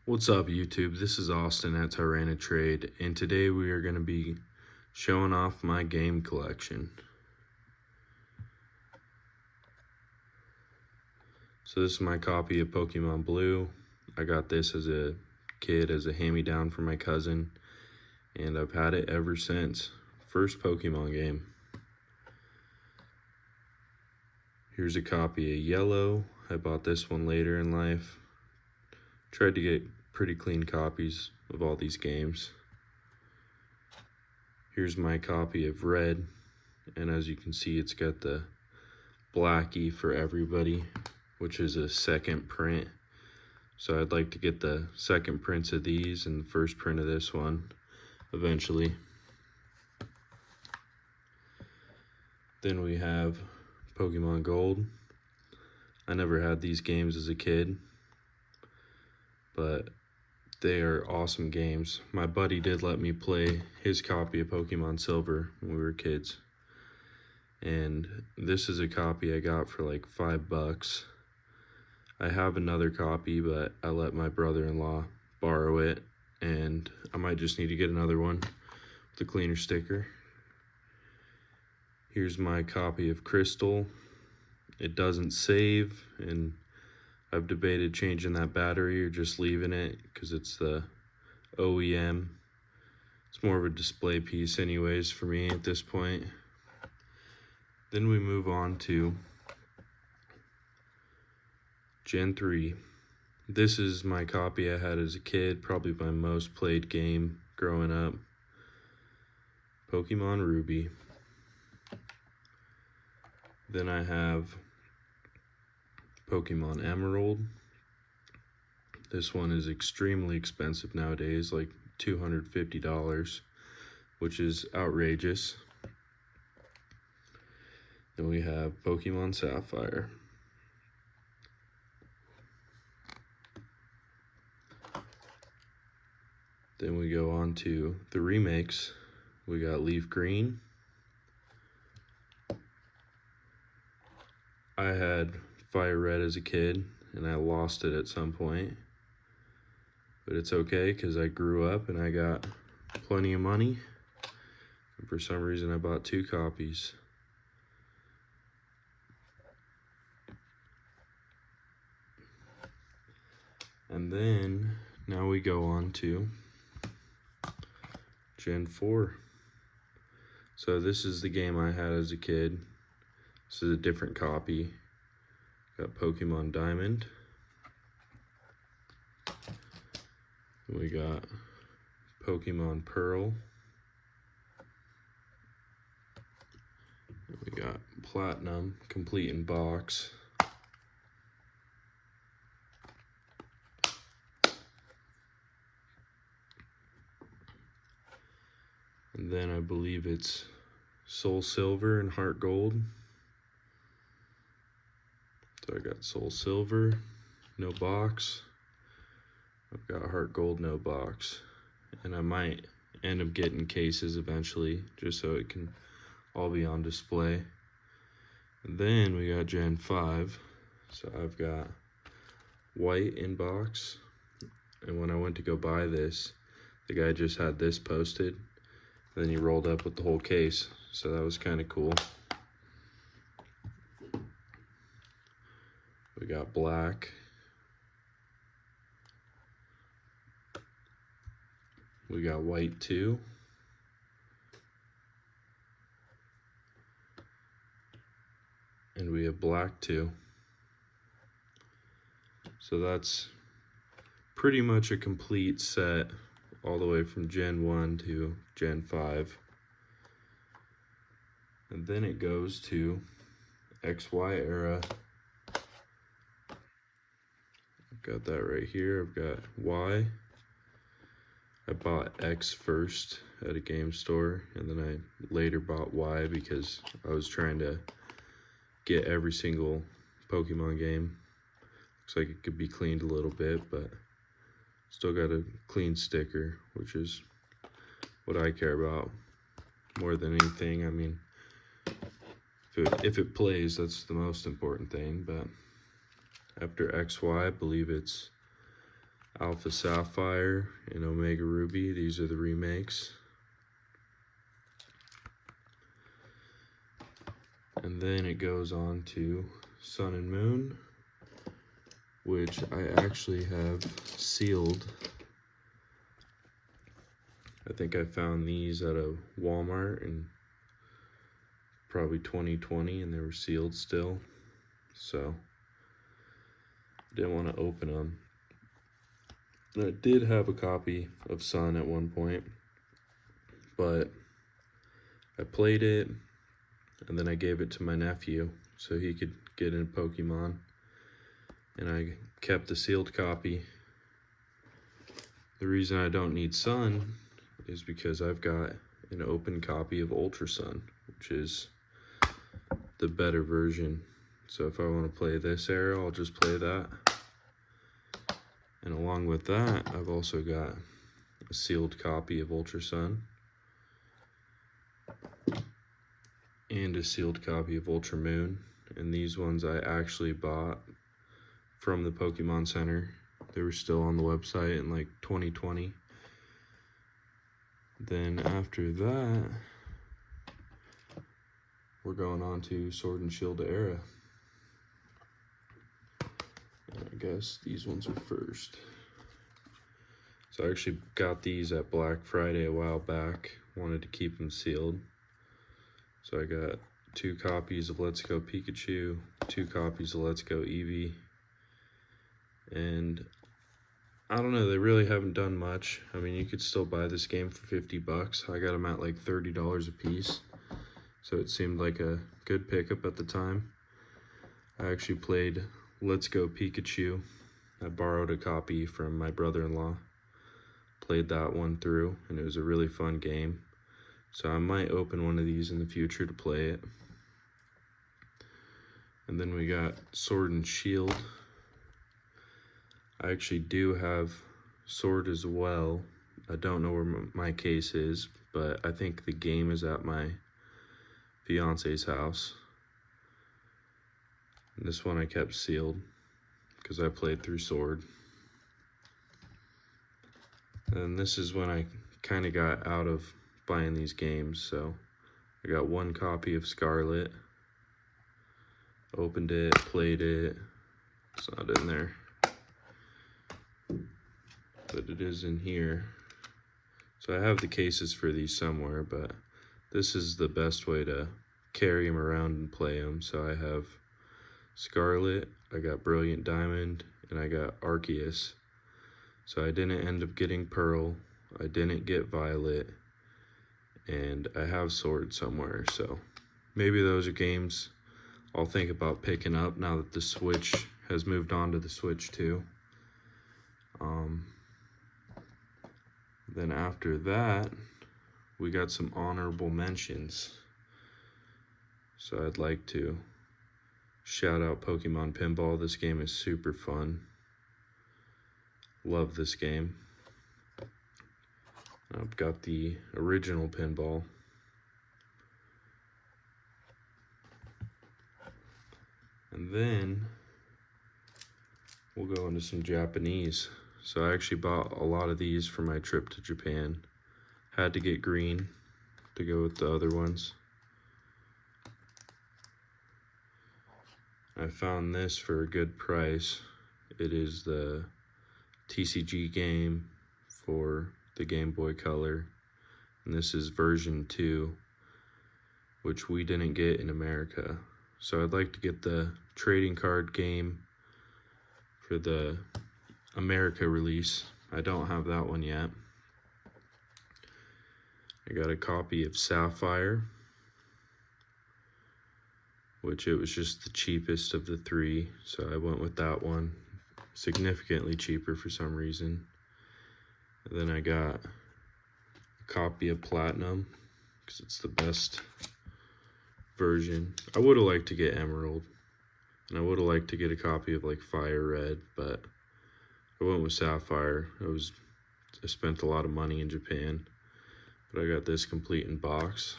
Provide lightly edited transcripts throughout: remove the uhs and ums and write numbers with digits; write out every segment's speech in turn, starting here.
What's up, YouTube? This is Austin at Trade, and today we are going to be showing off my game collection. So this is my copy of Pokemon Blue. I got this as a kid as a hand-me-down from my cousin, and I've had it ever since. First Pokemon game. Here's a copy of Yellow. I bought this one later in life. Tried to get pretty clean copies of all these games. Here's my copy of Red, and as you can see, it's got the Blackie for everybody, which is a second print. So I'd like to get the second prints of these and the first print of this one eventually. Then we have Pokemon Gold. I never had these games as a kid, but they are awesome games. My buddy did let me play his copy of Pokemon Silver when we were kids. And this is a copy I got for like $5. I have another copy, but I let my brother-in-law borrow it, and I might just need to get another one with a cleaner sticker. Here's my copy of Crystal. It doesn't save, and I've debated changing that battery or just leaving it because it's the OEM. It's more of a display piece anyways for me at this point. Then we move on to Gen 3. This is my copy I had as a kid, probably my most played game growing up. Pokemon Ruby. Then I have Pokemon Emerald. This one is extremely expensive nowadays, like $250, which is outrageous. Then we have Pokemon Sapphire. Then we go on to the remakes. We got Leaf Green. I had Fire Red as a kid, and I lost it at some point. But it's okay, because I grew up and I got plenty of money. And for some reason, I bought 2 copies. And then, now we go on to Gen 4. So this is the game I had as a kid. This is a different copy. Got Pokemon Diamond. We got Pokemon Pearl. We got Platinum, complete in box. And then I believe it's Soul Silver and Heart Gold. So I got Soul Silver, no box. I've got Heart Gold, no box. And I might end up getting cases eventually, just so it can all be on display. And then we got Gen 5. So I've got white in box. And when I went to go buy this, the guy just had this posted. And then he rolled up with the whole case. So that was kind of cool. We got black. We got white too. And we have black too. So that's pretty much a complete set all the way from Gen 1 to Gen 5. And then it goes to XY era. Got that right here. I've got Y. I bought X first at a game store, and then I later bought Y because I was trying to get every single Pokemon game. Looks like it could be cleaned a little bit, but still got a clean sticker, which is what I care about more than anything. I mean, if it plays, that's the most important thing, but after XY, I believe it's Alpha Sapphire and Omega Ruby. These are the remakes. And then it goes on to Sun and Moon, which I actually have sealed. I think I found these at a Walmart in probably 2020, and they were sealed still. So I didn't want to open them. And I did have a copy of Sun at one point, but I played it, and then I gave it to my nephew so he could get into Pokemon, and I kept the sealed copy. The reason I don't need Sun is because I've got an open copy of Ultra Sun, which is the better version. So if I want to play this era, I'll just play that. And along with that, I've also got a sealed copy of Ultra Sun and a sealed copy of Ultra Moon. And these ones I actually bought from the Pokemon Center. They were still on the website in like 2020. Then after that, we're going on to Sword and Shield era. And I guess these ones are first. So I actually got these at Black Friday a while back. Wanted to keep them sealed. So I got 2 copies of Let's Go Pikachu, 2 copies of Let's Go Eevee. And I don't know, they really haven't done much. I mean, you could still buy this game for 50 bucks. I got them at like $30 a piece. So it seemed like a good pickup at the time. I actually played Let's Go Pikachu. I borrowed a copy from my brother-in-law. Played that one through, and it was a really fun game. So I might open one of these in the future to play it. And then we got Sword and Shield. I actually do have Sword as well. I don't know where my case is, but I think the game is at my fiance's house. And this one I kept sealed because I played through Sword. And this is when I kind of got out of buying these games, so I got 1 copy of Scarlet. Opened it, played it. It's not in there, but it is in here. So I have the cases for these somewhere, but this is the best way to carry them around and play them. So I have Scarlet, I got Brilliant Diamond, and I got Arceus. So I didn't end up getting Pearl, I didn't get Violet, and I have Sword somewhere. So maybe those are games I'll think about picking up now that the Switch has moved on to the Switch too. Then after that, we got some honorable mentions. So I'd like to shout out Pokemon Pinball. This game is super fun. Love this game. I've got the original Pinball. And then we'll go into some Japanese. So I actually bought a lot of these for my trip to Japan. Had to get green to go with the other ones. I found this for a good price. It is the TCG game for the Game Boy Color. And this is version 2, which we didn't get in America. So I'd like to get the trading card game for the America release. I don't have that one yet. I got a copy of Sapphire, which it was just the cheapest of the 3, so I went with that one. Significantly cheaper for some reason. And then I got a copy of Platinum, because it's the best version. I would have liked to get Emerald, and I would have liked to get a copy of like Fire Red, but I went with Sapphire. I spent a lot of money in Japan, but I got this complete in box,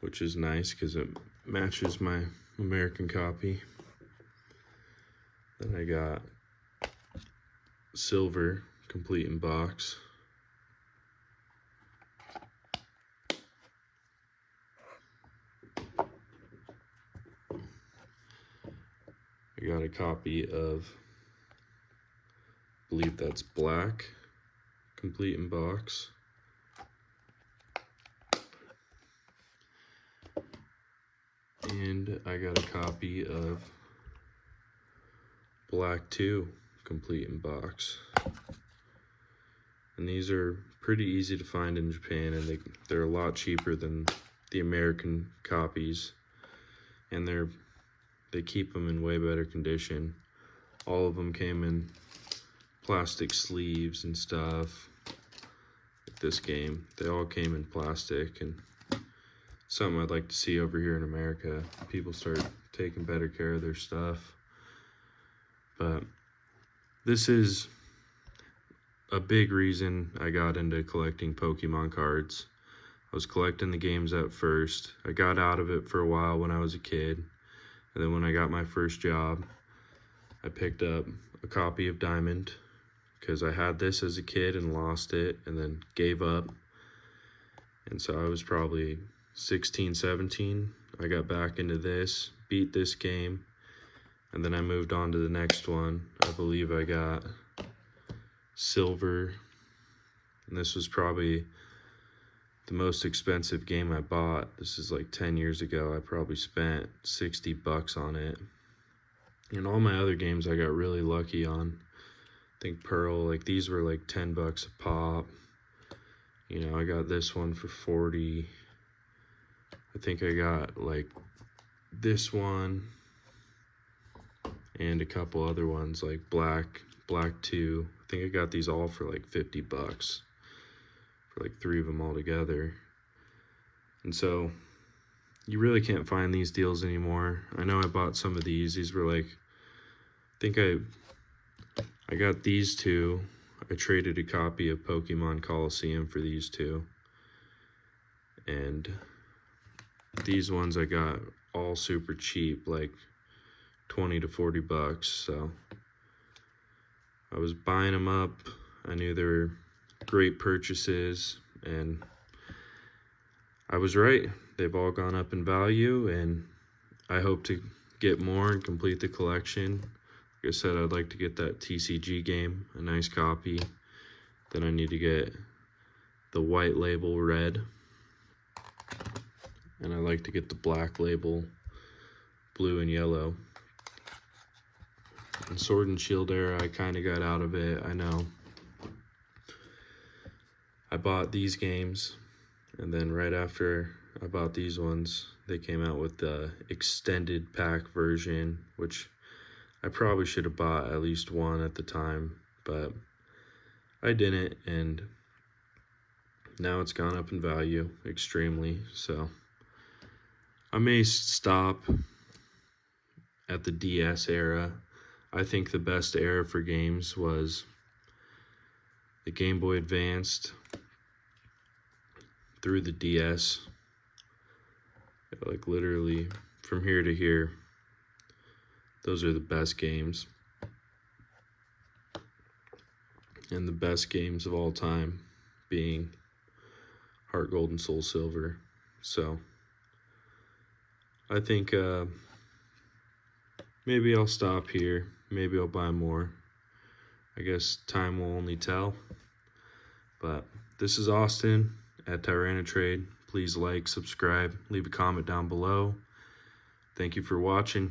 which is nice because it matches my American copy. Then I got silver, complete in box. I got a copy of, I believe that's black, complete in box. And I got a copy of black 2, complete in box. And these are pretty easy to find in Japan, and they're a lot cheaper than the American copies. And they keep them in way better condition. All of them came in plastic sleeves and stuff. Like this game, they all came in plastic, and something I'd like to see over here in America. People start taking better care of their stuff. But this is a big reason I got into collecting Pokemon cards. I was collecting the games at first. I got out of it for a while when I was a kid. And then when I got my first job, I picked up a copy of Diamond because I had this as a kid and lost it and then gave up. And so I was probably 16, 17. I got back into this, beat this game, and then I moved on to the next one. I believe I got silver, and this was probably the most expensive game I bought. This is like 10 years ago. I probably spent 60 bucks on it. And all my other games I got really lucky on. I think Pearl, like these were like 10 bucks a pop. You know, I got this one for 40. I think I got like this one and a couple other ones like black 2. I think I got these all for like 50 bucks for like 3 of them all together. And so you really can't find these deals anymore. I know I bought some of these. These were like, I think I got these 2. I traded a copy of Pokemon Coliseum for these 2. And these ones I got all super cheap, like 20 to 40 bucks. So I was buying them up. I knew they were great purchases, and I was right. They've all gone up in value, and I hope to get more and complete the collection. Like I said, I'd like to get that TCG game, a nice copy. Then I need to get the white label red, and I like to get the black label blue and yellow. And Sword and Shield era, I kind of got out of it, I know. I bought these games, and then right after I bought these ones, they came out with the extended pack version, which I probably should have bought at least one at the time, but I didn't, and now it's gone up in value extremely. So I may stop at the DS era. I think the best era for games was the Game Boy Advanced through the DS. Like literally from here to here, those are the best games. And the best games of all time being Heart Gold and Soul Silver. So I think maybe I'll stop here. Maybe I'll buy more. I guess time will only tell. But this is Austin at Trade. Please like, subscribe, leave a comment down below. Thank you for watching.